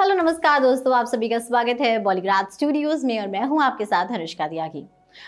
Hello नमस्कार दोस्तों, आप सभी का स्वागत है बॉलीग्राज स्टूडियोज में और मैं हूं आपके साथ अनुष्का त्यागी।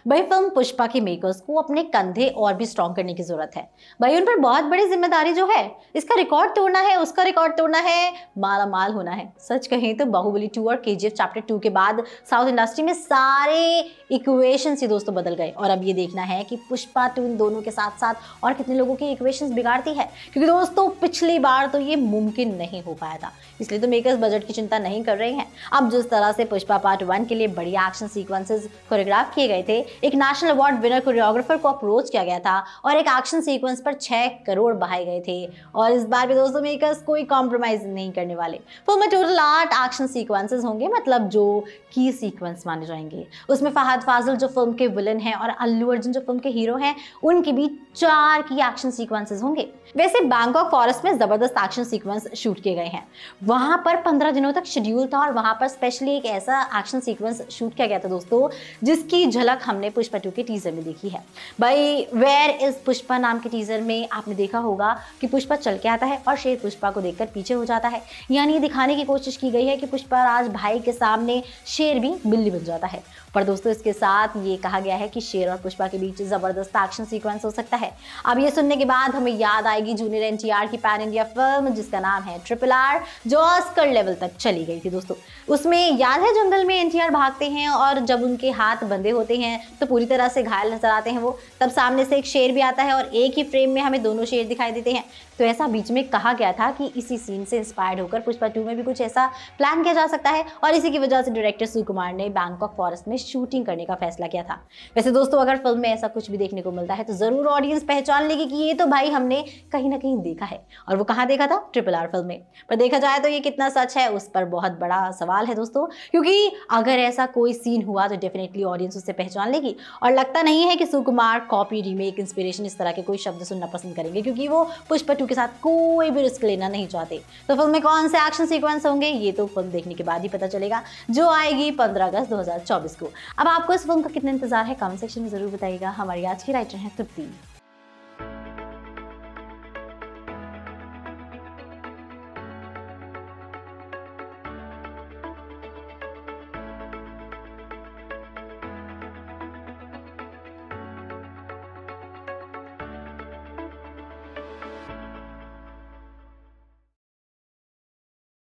भाई फिल्म पुष्पा के मेकर्स को अपने कंधे और भी स्ट्रॉन्ग करने की जरूरत है। भाई उन पर बहुत बड़ी जिम्मेदारी जो है, इसका रिकॉर्ड तोड़ना है, उसका रिकॉर्ड तोड़ना है, माला माल होना है। सच कहें तो बाहुबली 2 और केजीएफ चैप्टर 2 के बाद साउथ इंडस्ट्री में सारे इक्वेशंस ही दोस्तों बदल गए और अब ये देखना है कि पुष्पा 2 इन दोनों के साथ साथ और कितने लोगों की इक्वेशंस बिगाड़ती है, क्योंकि दोस्तों पिछली बार तो ये मुमकिन नहीं हो पाया था। इसलिए तो मेकर्स बजट की चिंता नहीं कर रहे हैं। अब जिस तरह से पुष्पा पार्ट 1 के लिए बढ़िया एक्शन सीक्वेंसेस कोरियोग्राफ किए गए थे, एक नेशनल अवार्ड विनर कोरियोग्राफर को अप्रोच किया गया था और एक एक्शन सीक्वेंस पर 6 करोड़ बहाए गए थे। और इस बार भी दोस्तों मेकर्स कोई कॉम्प्रोमाइज नहीं करने वाले। फिल्म में टोटल 8 एक्शन सीक्वेंसेस होंगे, मतलब जो की सीक्वेंस माने जाएंगे। उसमें फहद फाजिल जो फिल्म के विलन हैं और अल्लू अर्जुन जो फिल्म के हीरो हैं, उनके बीच 4 की एक्शन सीक्वेंसेस होंगे। वैसे बैंकॉक फॉरेस्ट में जबरदस्त एक्शन सीक्वेंस शूट किए गए हैं। वहां पर 15 दिनों तक शेड्यूल था और वहां पर स्पेशली एक ऐसा एक्शन सीक्वेंस शूट किया गया था दोस्तों, जिसकी झलक हमने पुष्पा 2 के टीजर में देखी है। भाई वेयर इज पुष्पा नाम के टीजर में आपने देखा होगा कि पुष्पा चल के आता है और शेर पुष्पा को देखकर पीछे हो जाता है। यानी ये दिखाने की कोशिश की गई है कि पुष्पा राज भाई के सामने शेर भी बिल्ली बन जाता है। पर दोस्तों इसके साथ ये कहा गया है कि शेर और पुष्पा के बीच जबरदस्त एक्शन सीक्वेंस हो सकता है। अब ये सुनने के बाद हमें याद आएगी जूनियर एनटीआर की पैन इंडिया फिल्म जिसका नाम है RRR, जो ऑस्कर लेवल तक चली गई थी दोस्तों। उसमें याद है जंगल में एनटीआर भागते हैं और जब उनके हाथ बंधे होते हैं तो पूरी तरह से घायल नजर आते हैं वो, तब सामने से एक शेर भी आता है और एक ही फ्रेम में हमें दोनों शेर दिखाई देते हैं। तो ऐसा बीच में कहा गया था कि इसी सीन से इंस्पायर्ड होकर पुष्पा 2 में भी कुछ ऐसा प्लान किया जा सकता है और इसी की वजह से डायरेक्टर सुकुमार ने बैंकॉक फॉरेस्ट में शूटिंग करने का फैसला किया था। वैसे दोस्तों अगर फिल्म में ऐसा कुछ भी देखने को मिलता है तो जरूर ऑडियंस पहचान लेगी कि ये तो भाई हमने कहीं ना कहीं देखा है। और वो कहाँ देखा था? RRR फिल्म में। पर देखा जाए तो ये कितना सच है उस पर बहुत बड़ा सवाल है दोस्तों, क्योंकि अगर ऐसा कोई सीन हुआ तो डेफिनेटली ऑडियंस उससे पहचान लेगी। और लगता नहीं है कि सुकुमार कॉपी, रीमेक, इंस्पिरेशन इस तरह के कोई शब्द सुनना पसंद करेंगे, क्योंकि वो पुष्पा 2 के साथ कोई भी रिस्क लेना नहीं चाहते। तो फिल्म में कौन से एक्शन सीक्वेंस होंगे ये तो फिल्म देखने के बाद ही पता चलेगा, जो आएगी 15 अगस्त 2024 को। अब आपको इस फिल्म का कितना इंतजार है कमेंट सेक्शन में जरूर बताइएगा। हमारी आज की राइटर है तृप्ति।